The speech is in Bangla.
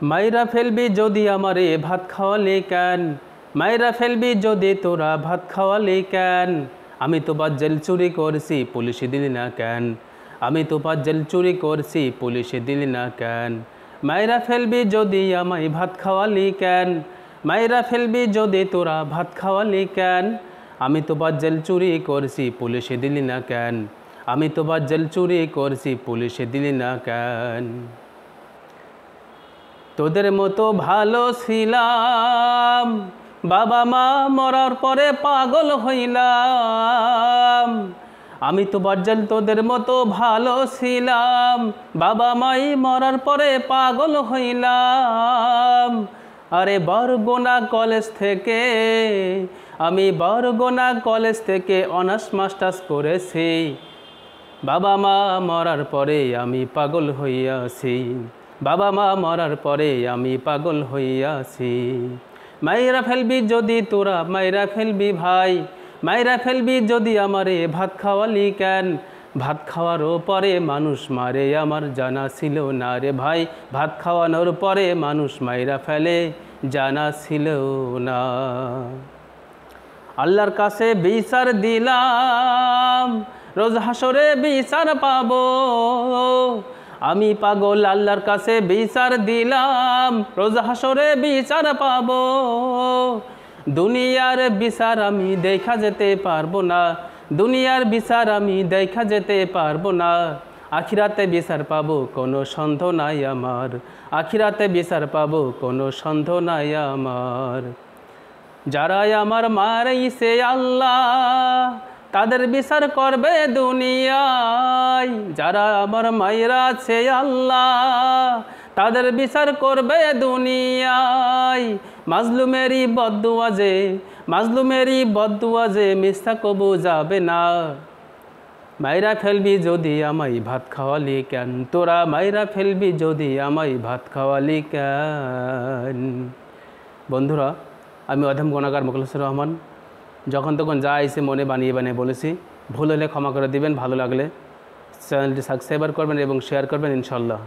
মাইরা ফেলবি যদি আমারে ভাত খাওয়ালে কেন, মাইরা ফেলবি যদি তোরা ভাত খাওয়ালে কেন, আমি তো বাজ্জেল চুরি করছি পুলিশে দিলি না কেন, আমি তো বাজ্জেল চুরি করছি পুলিশে দিলি না কেন, মাইরা ফেলবি যদি আমায় ভাত খাওয়ালি কেন, মাইরা ফেলবি যদি তোরা ভাত খাওয়ালি কেন, আমি তো বাজ্জেল চুরি করছি পুলিশে দিলি না কেন, আমি তো বাজ্জেল চুরি করছি পুলিশে দিলি না কেন। তোদের মতো ভালো ছিলাম, বাবা মা মরার পরে পাগল হইলাম, আমি তো বাজ্জেল তোদের মতো ভালো ছিলাম, বাবা মাই মরার পরে পাগল হইলাম। আরে বরগুনা কলেজ থেকে আমি বরগুনা কলেজ থেকে অনার্স মাস্টার্স করেছি, বাবা মা মরার পরে আমি পাগল হইয়াছি, বাবা মা মরার পরে আমি পাগল হইয়াছি। মাইরা ফেলবি যদি তোরা মাইরা ফেলবি ভাই, মাইরা ফেলবি যদি আমারে ভাত খাওয়ালি কেন, ভাত খাওয়ারও পরে মানুষ মারে আমার জানা ছিল না রে ভাই, ভাত খাওয়ানোর পরে মানুষ মাইরা ফেলে জানা ছিল না। আল্লাহর কাছে বিচার দিলাম, রোজ হাসরে বিচার পাবো, আমি পাগল আল্লাহর কাছে বিচার দিলাম, রোজ হাসরে বিচার পাবো। দুনিয়ার বিচার আমি দেখা যেতে পারবো না, দুনিয়ার বিচার আমি দেখা যেতে পারবো না, আখিরাতে বিচার পাবো কোনো সন্দেহ নাই আমার, আখিরাতে বিচার পাবো কোনো সন্দেহ নাই আমার। যারা আমার মারাইছে আল্লাহ তাদের বিচার করবে দুনিয়ায়, যারা আমার মায়েরা আছে আল্লাহ তাদের বিচার করবে দুনিয়ায়। মাজলুমেরই বদদুয়া যে, মাজলুমেরই বদদুয়া যে মিথ্যা কবু যাবে না। মাইরা ফেলবি যদি আমায় ভাত খাওয়ালি কেন, তোরা মাইরা ফেলবি যদি আমায় ভাত খাওয়ালি কেন। বন্ধুরা, আমি অধম গুনাহগার মোখলেসুর রহমান, যখন তখন যা এসে মনে বানিয়ে বানিয়ে বলেছি, ভুল হলে ক্ষমা করে দিবেন। ভালো লাগলে চ্যানেলটি সাবস্ক্রাইব করবেন এবং শেয়ার করবেন ইনশাআল্লাহ।